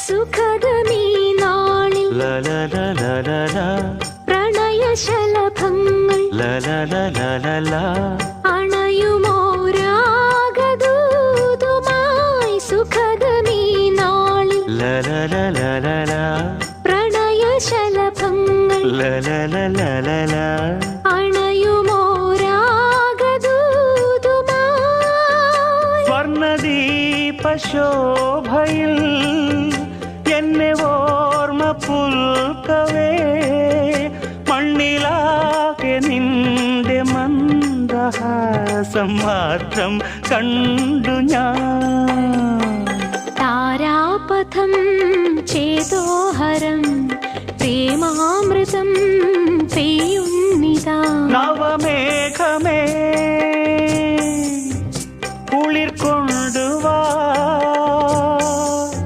സുഖദമീ നാളിൽ പ്രണയശലഭങ്ങൾ അണയുമോ രാഗദൂതുമായി സുഖദമീ നാളിൽ പ്രണയശലഭങ്ങൾ അണയുമോ രാഗദൂതുമായി സ്വർണദീപശോഭയിൽ എന്നെ ഓർമ്മ പുൽക്കവേ മണ്ണിലാകെ നിന്റെ മന്ദഹാസം മാത്രം കണ്ടു ഞാൻ. താരാപഥം ചേതോഹരം പ്രേമാമൃതം പെയ്യുന്നിതാ നവമേഘമേ